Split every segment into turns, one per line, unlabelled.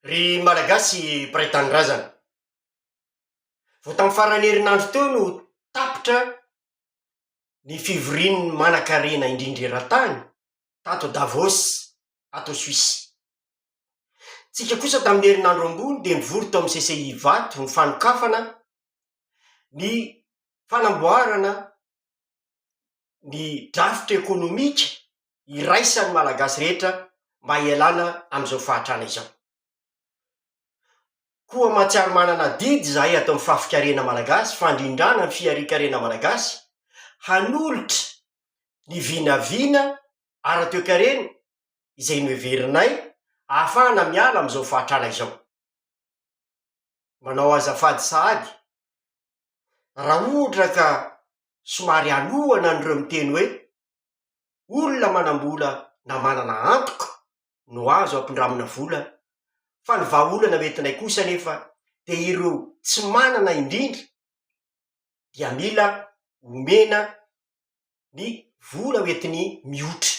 Ry malagasy mpiray tanindrazana. Vao tamin'ny farany herinandro teo no tapitra ny fivorin'ny manan-karena indrindra eran-tany tato Davos ato Suisse. Tsika kosa tamin'ny herinandro ambony de mivory tao amin'ny CCI vato ny fanokafana ny fanamboarana ny drafitra ekonomika iraisan'ny malagasy rehetra mba hialana am'izao fahatrana izao. Koa mahatsiaro manana didy zahay atao amin'ny fafikarena malagasy, fandrindrana ny fiarikarena malagasy, hanolotra ny vinavina ara-toekarena izay noheverinay ahafahana miala am'izao fahatrana izao. Manao azafady sahady, raha ohatra ka somary alohana an'ireo miteny hoe olona manam-bola na manana antoka no azo ampindramina vola, fa ny vahaolana metinay kosa nefa de ireo tsy manana indrindra dia mila omena ny vola hoentiny mihotra.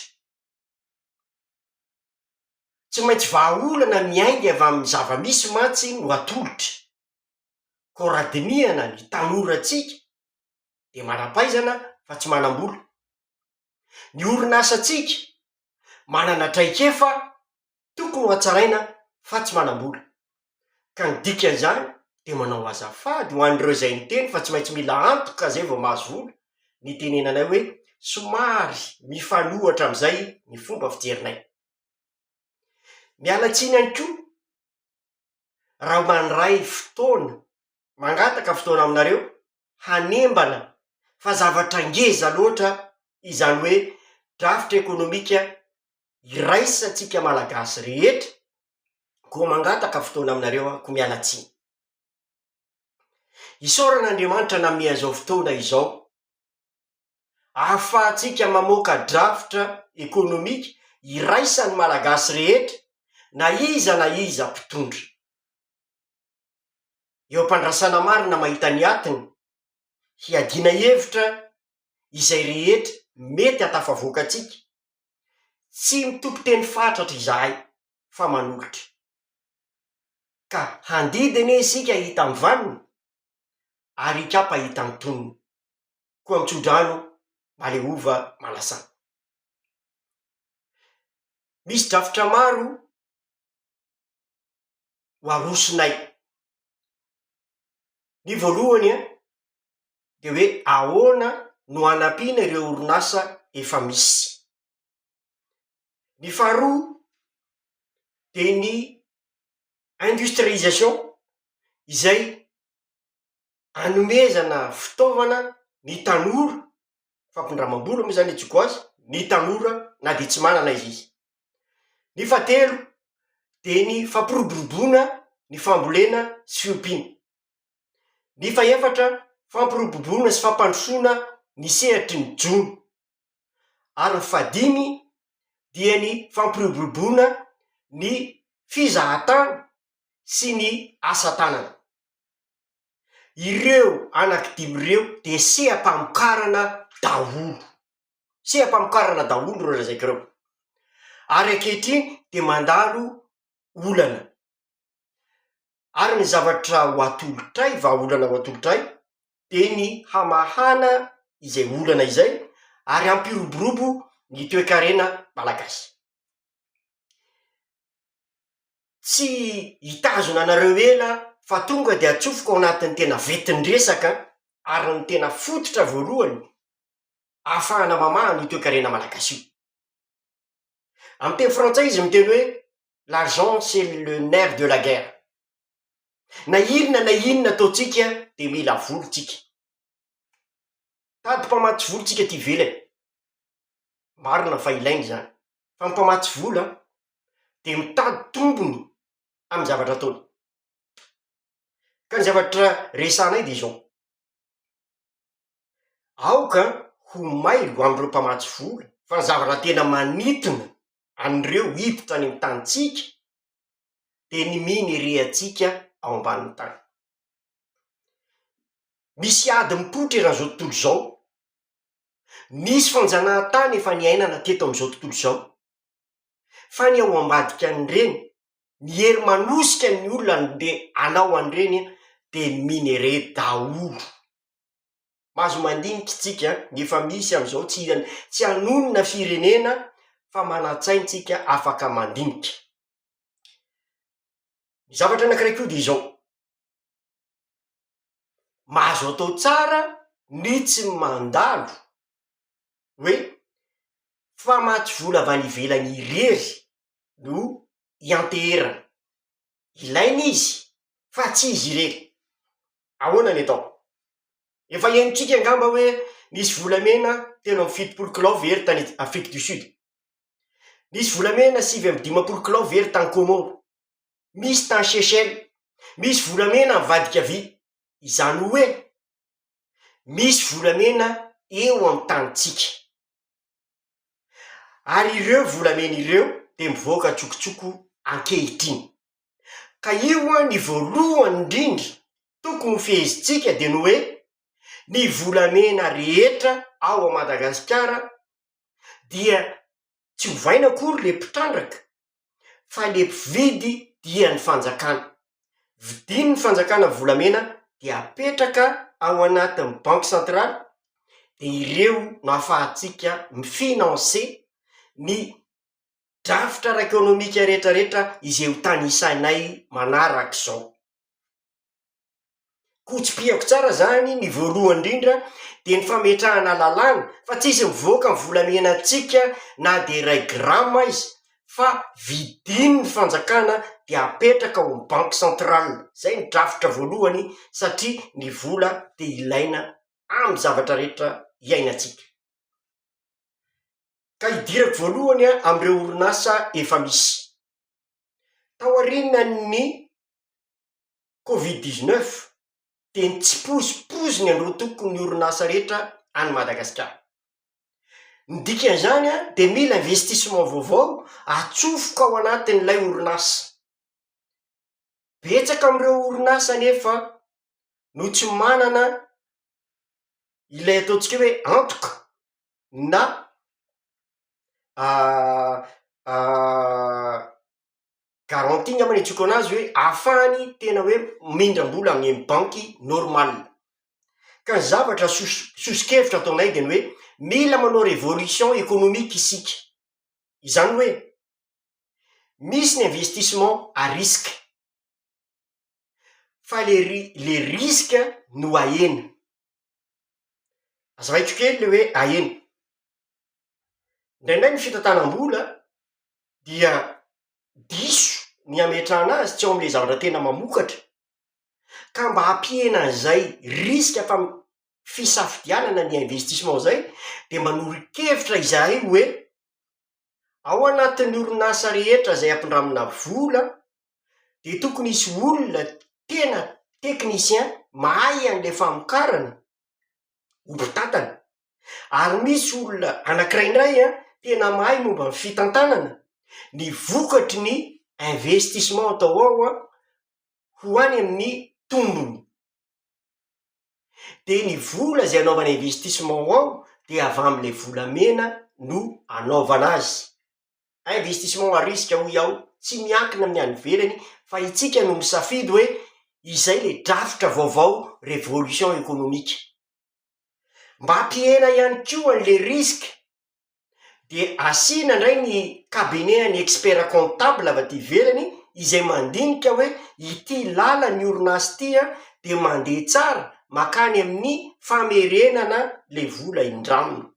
Tsy maintsy vahaolana miainga avy amin'ny zava-misy mantsy no atolotra, ko raha dinihana ny tanoratsika de manam-paizana fa tsy manam-bola. Ny orinasatsika manana traikefa tokony ho hatsaraina fa tsy manam-bola. Ka ny dikan'izany de manao azafady ho an'ireo zay niteny fa tsy maintsy mila antoka zay vao mahazo vola, ny tenenanay hoe somary mifanohatra am'izay ny fomba fijerinay. Mialatsiny any koa raha mandray fotoana, mangataka fotoana aminareo hanembana fa zavatra ngeza loatra izany hoe drafitra ekonomika iraisantsika malagasy rehetra, koa mangataka fotoana aminareo aho ko mialatsiny. Isaoran'Andriamanitra nanome an'izao fotoana izao ahafahantsika mamoaka drafitra ekonomika iraisan'ny malagasy rehetra na iza mpitondra. Eo am-pandrasana marina mahita ny atiny, hiadiana hevitra izay rehetra mety hatafavoakatsika, tsy mitokoteny fatratra izahay fa manolotra. Ka handidina isika hita ny vaniny, ary ikapa hita ny tonony, koa mitso-drano mba le ova malasana. Misy drafitra maro ho arosonay. Ny voalohany de hoe ahoana no hanampiana ireo orinasa efa misy. Ny faharoa de ny industrialisation izay hanomezana fitaovana ny tanora, fampindramam-bola moa zany itsiko azy, ny tanora na de tsy manana izy. Ny fahatelo de ny fampiroboroboana ny fambolena sy fiompiana. Ny fahaefatra, fampiroboroboana sy fampandrosoana ny sehatry ny jono. Ary ny fahadimy dia ny fampiroboroboana ny fizahan-tany sy ny asa tanana. Ireo anankidimy ireo de seha-pamokarana daholo, seha-pamokarana daholo reo lazaiko reo. Ary ankehitriny de mandalo olana. Ary ny zavatra ho atolotray, vahaolana ho atolotray, de ny hamahana izay olana izay ary hampiroborobo ny toe-karena malagasy. Tsy hitazona anareo ela fa tonga de atsofoka ao anatin'ny tena vetin-dresaka ary ny tena fototra voalohany ahafahana mamaha ny toe-karena malagasy io. Amin'ny teny frantsay izy miteny hoe l'argent c'est le nerf de la guerre. Na inona ataotsika de mila volontsika. Tady mpamatsy volontsika ty ivelany, marina fa ilainy zany, fa mpamatsy vola de mitady tombony amin'ny zavatra ataony. Ka ny zavatra resanay de zao: aoka ho mailo am'ireo mpamatsy vola fa ny zavatra tena manitona an'ireo hiditra any amin'ny tanitsika de ny miny rehatsika ao ambanin'ny tany. Misy ady mipotra eran'izao tontolo zao, misy fanjanahantany efa niainana teto am'izao tontolo zao, fa ny ao ambadika an'ireny ny hery manosika ny olona de anao an'ireny de minere daolo. Mahazo mandinika tsika nefa misy am'izao tsy hanonona firenena fa manan-tsaintsika afaka mandinika. Ny zavatra anankiray koa de izao: mahazo atao tsara ny tsy mandalo hoe fa maty vola avy any ivelany irery no ianterana, ilaina izy fa tsy izy irery. Ahoana ny atao? Efa henontsika angamba hoe nisy volamena 17 kilao very tany Afrique du Sud, nisy volamena 15 kilao very tany Comore, misy tany Seychelles, misy volamena mivadika avy. Izany hoe misy volamena eo amy tanitsika, ary ireo volamena ireo de mivoaka tsokotsoko ankehitriny. Ka io ny voalohany indrindra tokony ho fehezintsika de no hoe ny volamena rehetra ao a Madagasikara dia tsy hovaina akory le mpitrandraka fa le mpividy dia ny fanjakana. Vidiny ny fanjakana volamena de apetraka ao anatin'ny banque centrale, de ireo no ahafahantsika mifinancer ny drafitra ara-ekônomika rehetrarehetra izay ho tanisainay manarak'izao. Kotsipiako tsara zany ny voalohany indrindra de ny fametrahana lalàna fa tsisy mivoaka ny volamenatsika na de 1 grama izy fa vidiny ny fanjakana de apetraka ao amin'ny banque centrale. Zay ny drafitra voalohany satria ny vola de ilaina amy zavatra rehetra iainatsika. Ka idirako voalohany am'ireo orinasa efa misy. Taorian'ny Covid-19 de nitsipozipozy ny androtoko ny orinasa rehetra any Madagasikara. Ny dikan'izany de mila investissement vaovao atsofoka ao anatin'ilay orinasa. Betsaka am'ireo orinasa nefa no tsy manana ilay ataontsika hoe antoka na garantie ngamba ny antsoiko anazy hoe ahafahany tena hoe mindram-bola amin'ny banky normal. Ka ny zavatra soso-kevitra ataonay de ny hoe mila manao révolution économique isika. Izany hoe misy ny investissement à risque fa le risque no ahena. Azavaiko kely le hoe ahena. Indraindray ny fitantanam-bola dia diso ny ametrahana azy tsy ao am'le zavatra tena mamokatra, ka mba hampihena an'izay risque fa fisafidianana ny investissement zay de manoro-kevitra izahay hoe ao anatin'ny orinasa rehetra zay ampindramina vola de tokony hisy olona tena technicien mahay an'le famokarana ho mpitantana, ary misy olona anankiray indray tena mahay momba ny fitantanana. Ny vokatry ny investissement atao ao ho any amin'ny tombony, de ny vola zay anaovana investissement ao de avy am'le volamena no anaovana azy. Investissement à risque hoy aho, tsy miankina amin'ny any ivelany fa itsika no misafidy hoe izay le drafitra vaovao révolution économique. Mba hampihena ihany koa an'le risque de asiana indray ny cabinet ny expert comptable avy aty ivelany izay mandinika hoe ity lala ny orinasy ty de mandeha tsara makany amin'ny famerenana le vola indramina.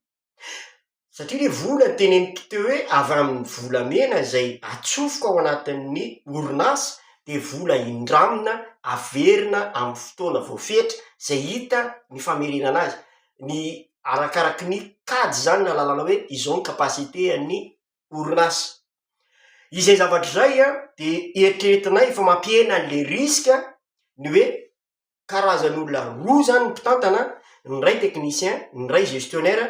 Satria le vola teneniko teo hoe avy amin'ny volamena zay atsofoka ao anatin'ny orinasa de vola indramina averina amin'ny fotoana voafetra zay hita ny famerenana azy. Ny arakaraky ny kady zany na lalàna hoe izao ny kapasité an'ny orinasa. Izay zavatra zay de eritreretinay fa mampihena an'le risque ny hoe karazan'olona roa zany ny mpitantana, ny ray technicien, ny ray gestionnaire,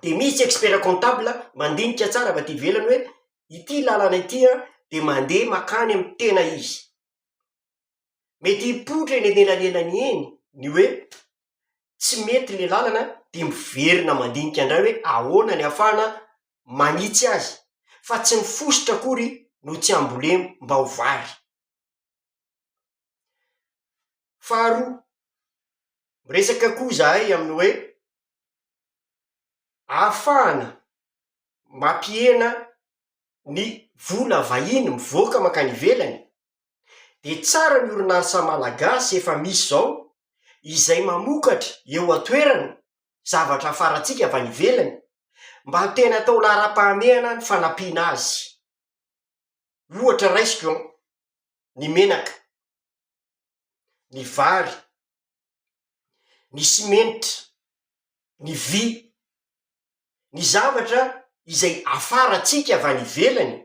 de misy expert comptable mandinika tsara avy aty ivelany hoe ity lalana ity de mandeha makany amy tena izy. Mety hipotra eny anelanelany eny ny hoe tsy mety le lalana de miverina mandinika andray hoe ahoana ny ahafahana manitsy azy, fa tsy mifosotra akory no tsy ambolemo mba ho vary. Faharoa, miresaka koa zahay amin'ny hoe ahafahana mampihena ny vola vahiny mivoaka makany ivelany, de tsara ny orinasa malagasy efa misy zao izay mamokatra eo atoerany zavatra afarantsika avy any ivelany mba tena atao laharam-pahamehana ny fanampiana azy. Ohatra raisiko ny menaka, ny vary, ny simenitra, ny vy, ny zavatra izay afarantsika avy any ivelany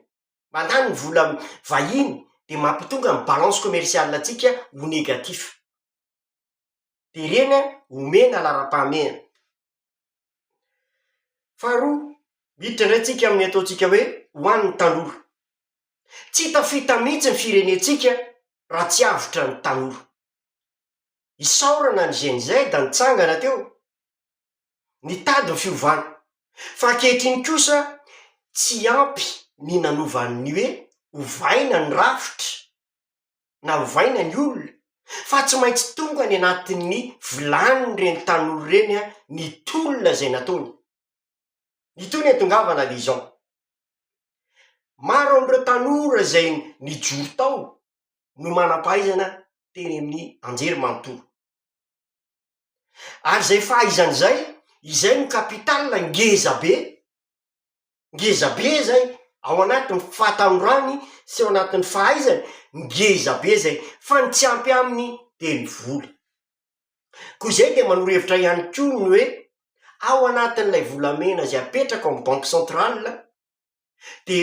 mandany ny vola vahiny de mampitonga ny balance commerciale atsika ho negatif, de reny omena laharam-pahamehana. Faharoa, miditra indray tsika amin'ny ataotsika hoe ho an'ny tanora, tsy tafita mihitsy ny firenetsika raha tsy avitra ny tanora. Isaorana ny GNZ da nitsangana teo nitady ny fiovana, fa ankehitriny kosa tsy ampy ny nanovan'ny hoe ovaina ny rafitra na ovaina ny olona, fa tsy maintsy tonga ny anatin'ny vilany reny tanora reny ny tolona zay nataony. Itony tongavana Lijon. Maro am'ireo tanora zay nijoro tao no manam-pahaizana teny amin'ny anjery manontolo. Ary zay fahaizany zay, izay no kapitala ngeza be. Ngeza be zay ao anatin'ny fahatanorany sy ao anatin'ny fahaizany, ngeza be zay, fa ny tsy ampy aminy de ny vola. Koa zay de manoro-hevitra ihany koa ny hoe ao anatin'ilay volamena zay apetraka ao amin'ny banque centrale de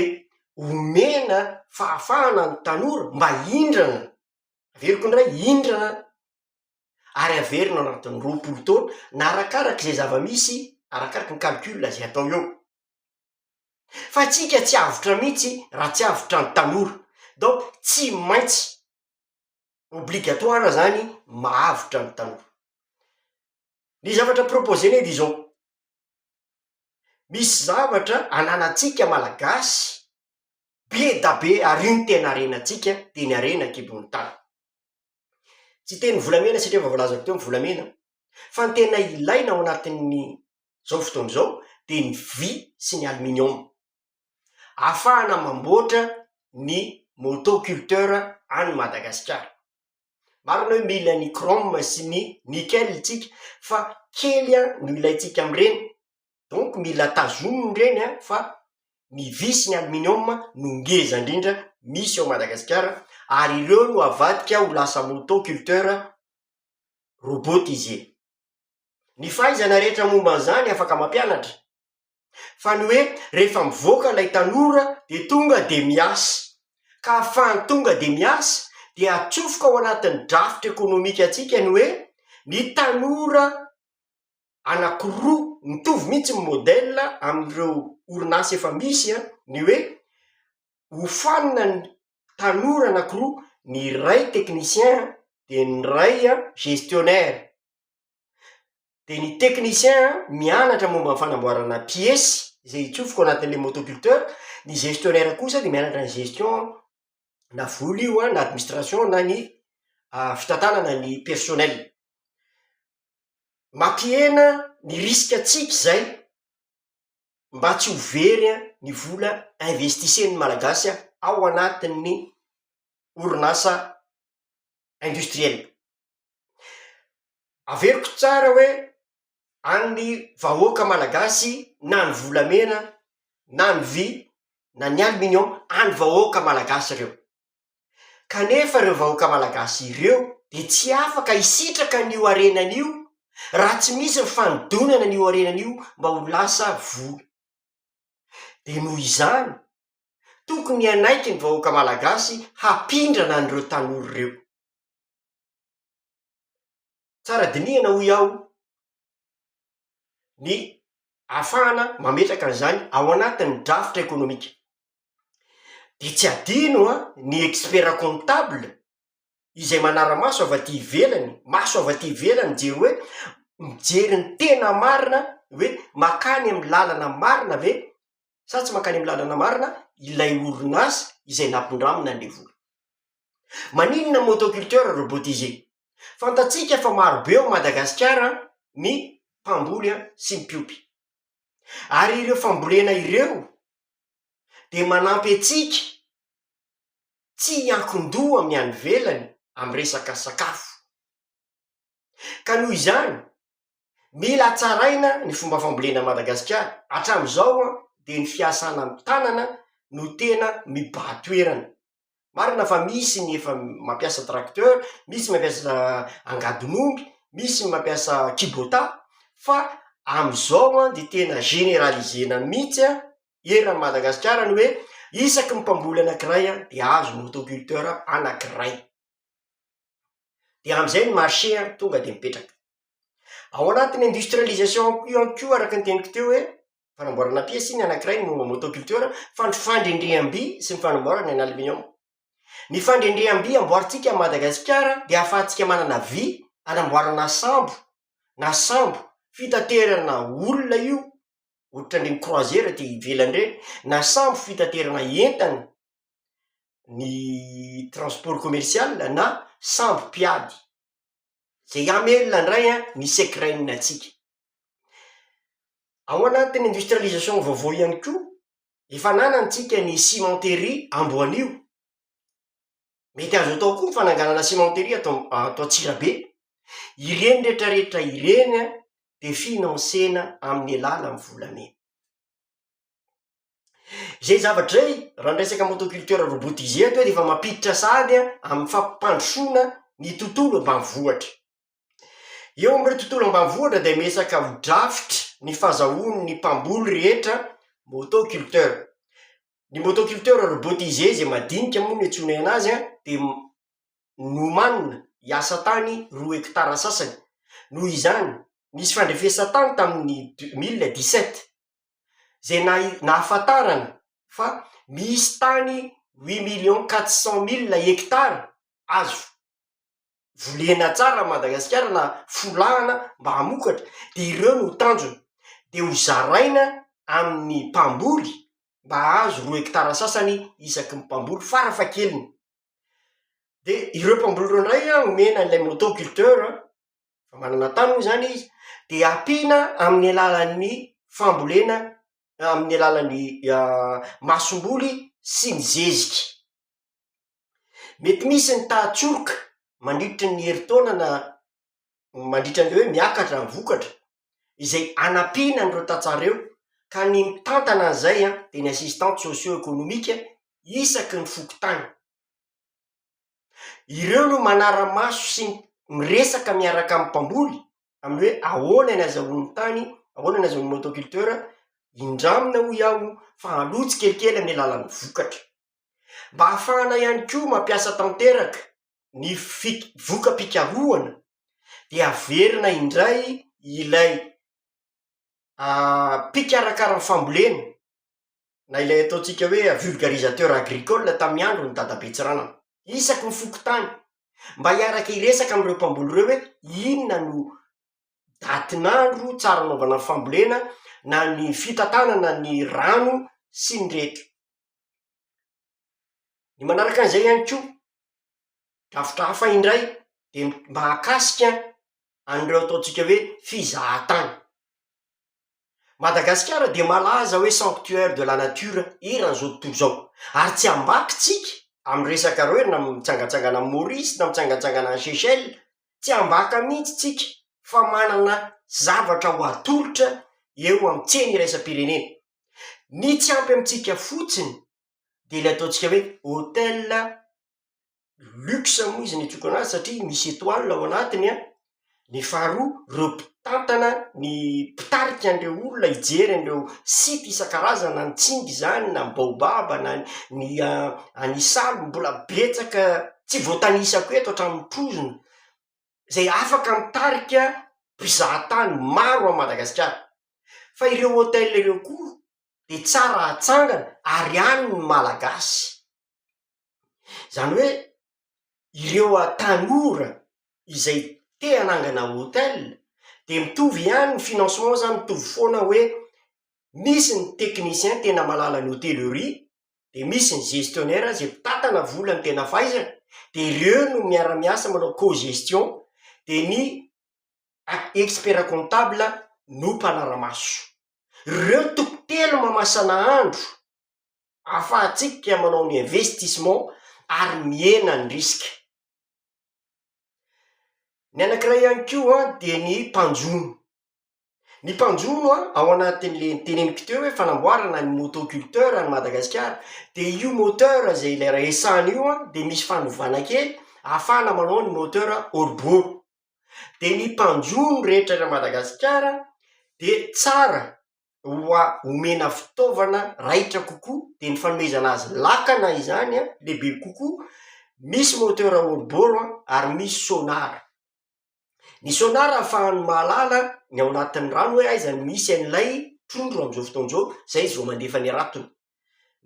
omena fahafahana ny tanora mba hindrana, averiko indray hindrana, ary averina ao anatin'ny 20 taona na arakarak' izay zava-misy, arakaraky ny calcul zay atao eo. Fa tsika tsy avitra mihitsy raha tsy avitra ny tanora, donc tsy maintsy obligatoire zany mahavitra ny tanora. Ny zavatra proposé-ny Lijon, misy zavatra ananatsika malagasy be da be ary io ny tena arenatsika de ny arena kibony tany. Tsy teny volamena satria efa voalazako teo ny volamena, fa ny tena ilaina ao anatin'ny zao fotoana zao de ny vy sy ny aluminium, ahafahana mamboatra ny motoculteur any Madagasikara. Marina hoe mila ny chrome sy ny nickel tsika, fa kely no ilaitsika am'ireny, donc mila tazominy reny fa ny vy sy ny aluminium no ngeza indrindra misy ao Madagasikara, ary ireo no avadika ho lasa motoculteur robotisé. Ny fahaizana rehetra momba zany afaka mampianatra, fa ny hoe rehefa mivoaka lay tanora de tonga de miasa, ka ahafahany tonga de miasa de atsofoka ao anatin'ny drafitra ekonomika atsika ny hoe ny tanora anakiroa mitovy mihitsy ny modèle am'ireo orinasa efa misy ny hoe hofanina ny tanora anakiroa, ny ray technicien de ny ray gestionnaire. De ny technicien mianatra momba ny fanamboarana piesy zay itsofoka ao anatin'le motoculteur, ny gestionnaire kosa de mianatra ny gestion na vola io na administration na ny fitantanana ny personnel. Mampihena ny risque atsika zay mba tsy ho very ny vola investisen'ny malagasy ao anatin'ny orinasa industriel. Averiko tsara hoe any vahoaka malagasy na ny volamena na ny vy na ny aluminium, any vahoaka malagasy reo. Kanefa reo vahoaka malagasy ireo de tsy afaka hisitraka an'io arenan'io raha tsy misy ny fanodonana an'io arenan'io mba ho lasa vola. De noho izany tokony ianaiky ny vahoaka malagasy hampindrana an'ireo tanora reo. Tsara dinihana hoy aho ny ahafahana mametraka an'izany ao anatin'ny drafitra ekonomika. De tsy adino ny expert comptable izay manara-maso avy aty ivelany, maso avy aty ivelany mijery hoe mijery ny tena marina, hoe makany amin'ny lalana marina ve sa tsy makany amin'ny lalana marina, ilay orinasa izay nampindramina an'le vola. Maninona motoculteur robotisé? Fantatsika fa marobe eo Madagasikara ny mpamboly sy mpiopy. Ary ireo fambolena ireo de manampy atsika tsy hiankin-doha amin'ny any ivelany amy resaka sakafo. Ka noho izany, mila hatsaraina ny fomba fambolena Madagasikara. Hatramizao de ny fiasana amy tanana no tena mibahatoerana. Marina fa misy ny efa mampiasa tracteur, misy mampiasa angadin'omby, misy mampiasa kubota, fa amizao de tena generalisena mihitsy eran'ny Madagasikara ny hoe isaky ny mpamboly anankiray de azo motoculteur anankiray. De amizay ny marché tonga de mipetraka. Ao anatin'ny industrialisation ihany ko araky ny teniko teo hoe fanamboarana pièce iny anankiray ny momba motoculteur, fa ny fandrendream-by sy ny fanamboarana ny aluminium. Ny fandrendream-by amboaritsika à Madagasikara de ahafahantsika manana vy anamboarana sambo, na sambo fitaterana olona io, ohatran'ireny croisière ty ivelany reny, na sambo fitaterana entana, ny transport commercial, na sambo mpiady. Zay amelona ndray ny secret-natsika. Ao anatin'ny industrialisation vaovao ihany ko, efa nanantsika ny cimenterie Amboanio. Mety azo atao koa ny fananganana cimenterie atao Antsirabe. Ireny rehetrarehetra ireny de finansena amin'ny alalan'ny volamena. Zay zavatra zay, raha miresaka motoculteur robotisé ato de efa mampiditra sady amin'ny fampandrosoana ny tontolo ambanivohitra. Eo am'ireo tontolo ambanivohitra de miresaka ho drafitra ny fahazahoany ny mpamboly rehetra motoculteur. Ny motoculteur robotisé zay madinika moa ny antsoina anazy de nomanina hiasa tany 2 hectares sasany. Noho izany nisy fandrefesa-tany tamin'ny 2017 zay nahafantarana fa misy tany 8 400 000 hectares azo volena tsara Madagasikara na folahana mba hamokatra, de ireo no tanjona de ho zaraina amin'ny mpamboly mba azo 2 hectares sasany isaky ny mpamboly farafahakeliny. De ireo mpamboly reo ndray omena an'ilay motoculteur, fa manana tany moa zany izy, de ampina amin'ny alalan'ny fambolena, amin'ny alalan'ny masomboly sy ny zeziky. Mety misy ny tahatsoroka mandritry ny herintaona na mandritra an'le hoe miakatra ny vokatra, izay anampina an'ireo tantsara reo, ka ny mitantana an'izay de ny assistante socio-économique isaky ny fokotany. Ireo no manara-maso sy miresaka miaraka amin'ny mpamboly amin'ny hoe ahoana ny azahoany tany, ahoana ny azahoany motoculteur, indramina hoy aho fa halotsy kelikely amin'ny alalan'ny vokatra. Mba hahafahana ihany koa mampiasa tanteraka ny voka-pikarohana de averina indray ilay mpikarakara fambolena na ilay ataotsika hoe vulgarisateur agricole tamin'ny andro ny Dada Betsirana, isaky ny fokotany, mba hiaraka hiresaka am'ireo mpamboly reo hoe inona no datin'andro tsara anaovana fambolena, na ny fitantanana ny rano sy ny rehetra. Ny manaraka an'izay ihany ko, drafitra hafa indray de mba hakasika an'ireo ataotsika hoe fizahan-tany. Madagasikara de malaza hoe sanctuaire de la nature eran'izao tontolo zao, ary tsy ambaky tsika amy resaka hoe na mitsangatsangana Maurice na mitsangatsangana any Seychelles, tsy ambaka mihitsy tsika fa manana zavatra ho atolotra eo amy tseny iraisam-pirenena. Ny tsy ampy amitsika fotsiny de le ataotsika hoe hôtel luxe moa izy ny antsoiko anazy satria misy étoile ao anatiny ny faharoa reo mpitantana ny mpitarika an'ireo olona hijery an'ireo sity isan-karazana, ny Tsingy zany na Baobab na ny anisalo, mbola betsaka tsy voatanisako eto hatramin'ny trozona, zay afaka mitarika mpizahatany maro a Madagasikara. Fa ireo hôtel ireo koa de tsara hatsangana ary any ny malagasy. Zany hoe ireo tanora izay te hanangana hôtel de mitovy ihany ny financement zany, mitovy foana hoe misy ny technicien tena malala ny hôtellerie de misy ny gestionnaire zay mpitatana vola ny tena fahaizana, de ireo no miara-miasa manao co-gestion, de ny expert comptable no mpanara-maso. Ireo tokotelo mamasana andro ahafahantsika manao ny investissement ary miena ny risque. Ny anankiray ihany koa de ny mpanjono. Ny mpanjono ao anatin'le teneniko teo hoe fanamboarana ny motoculteur any Madagasikara, de io moteur zay ilay resahana io de misy fanovana kely ahafahana manao ny moteur hors-bord. De ny mpanjono rehetra ra Madagasikara de tsara omena fitaovana raitra kokoa, de ny fanomezana azy lakana izany lehibe kokoa. Misy moteur hors-bord ary misy sonar. Ny sonar ahafahany mahalala ny ao anatin'ny rano hoe aiza ny misy an'ilay trondro am'izao fotoan'izao, zay izy vao mandefa ny ratony.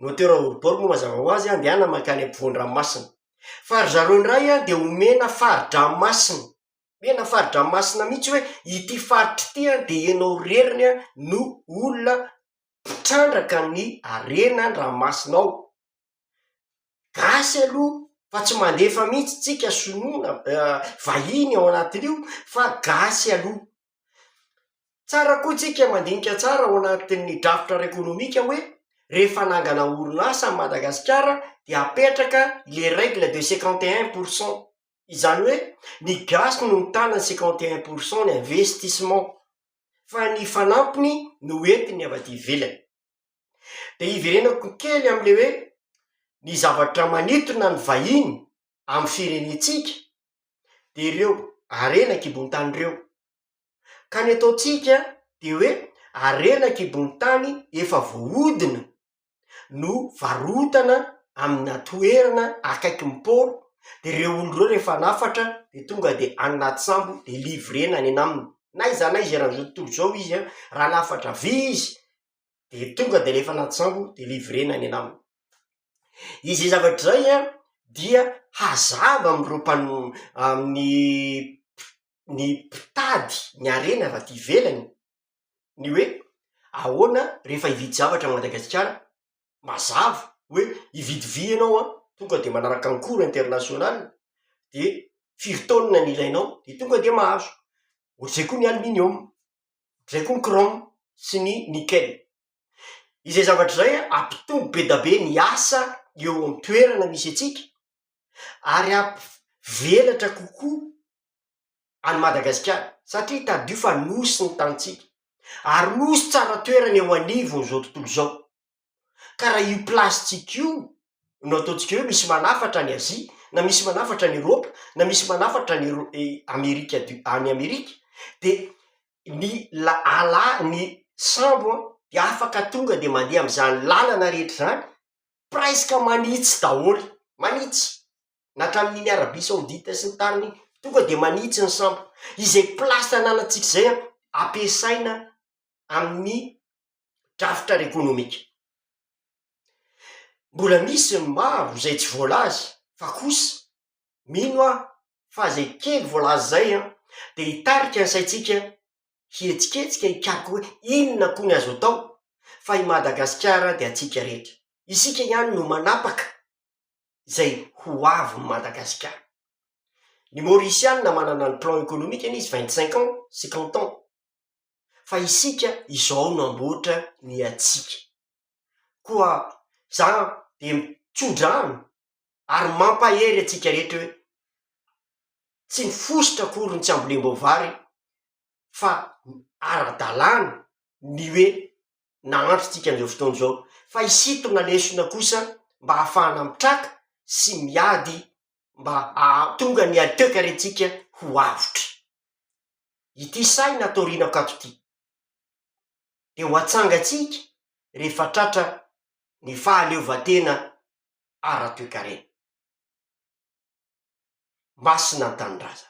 Moteur hors-bord moa mazava ho azy andehanana makany ampovoan-dranomasina. Fa ry zareo indray de omena fari-dranomasina, omena fari-dranomasina mihitsy hoe ity faritry ity de ianao reriny no olona mpitrandraka ny arenan-dranomasina ao. Gasy aloha fa tsy mandefa mihitsy tsika sonona vahiny ao anatin'io, fa gasy aloha. Tsara koa tsika mandinika tsara ao anatin'ny drafitra ara-ekonomika hoe rehefa nangana orinasa Madagasikara de apetraka le règle de 51%. Izany hoe ny gasy no mitana 51% ny investissement, fa ny fanampiny no entiny avy aty ivelany. De iverenako kely am'le hoe ny zavatra manitona ny vahiny amy firenetsika de ireo arenan-kibony tany reo. Ka ny ataotsika de hoe arenan-kibony tany efa voahodina no varotana amina toerana akaiky ny pôro, de reo olo reo rehefa nafatra de tonga de anaty sambo de livrena any anaminy. Na iza eran'izao tontolo zao izy raha lafatra vy izy de tonga de lefa anaty sambo de livrena any anaminy. Izy zavatra zay dia hazava am'ireo amin'ny mpitady ny arena avy aty ivelany, ny hoe ahoana rehefa hividy zavatra Madagasikara, mazava hoe hividy vy ianao tonga de manaraka ny cours international, de firy taonina ny ilainao de tonga de mahazo. Ohatr'izay koa ny aluminium, ohatr'izay koa ny chrome sy ny nickel. Izay zavatra zay ampitombo be da be ny asa eo amin'ny toerana misy atsika, ary velatra kokoa any Madagasikara satria tadio fa nosy ny tanitsika, ary nosy tsara toerana eo anivony zao tontolo zao. Ka raha io plastique io no ataotsika hoe misy manafatra any Azia, na misy manafatra any Europe, na misy manafatra any Amerika any Amerika, de ny sambo de afaka tonga de mandeha am'izany lalana rehetra zany presque manitsy daholy, manitsy na hatramin'iny Arabia Saodita sy ny tariny tonga de manitsy ny sambo. Izay plasy ananatsika zay ampiasaina amin'ny drafitra ara-ekonomika. Mbola misy maro zay tsy voalaza, fa kosa mino fa zay kely voalaza zay de hitarika ny saitsika hietsiketsika hikariky hoe inona koa ny azo atao, fa i Madagasikara de atsika rehetra, isika ihany no manapaka zay ho avy Madagasikara. Ny Maorisiana manana ny plan économique izy 25 ans, 50 ans, fa isika izao no amboatra ny atsika. Koa za de mitso-drano ary mampahery atsika rehetra hoe tsy mifosotra akory ny tsy ambolembo-vary, fa ara-dalàna ny hoe nahantrotsika an'izao fotoana zao, fa isintona lesona kosa mba ahafahana mitraka sy miady mba ahatonga ny toekaretsika ho avotra. Ity saina atorianako ato ty de ho atsangatsika rehefa tratra ny fahaleovan-tena ara-toekarena. Masina ny tanindrazana.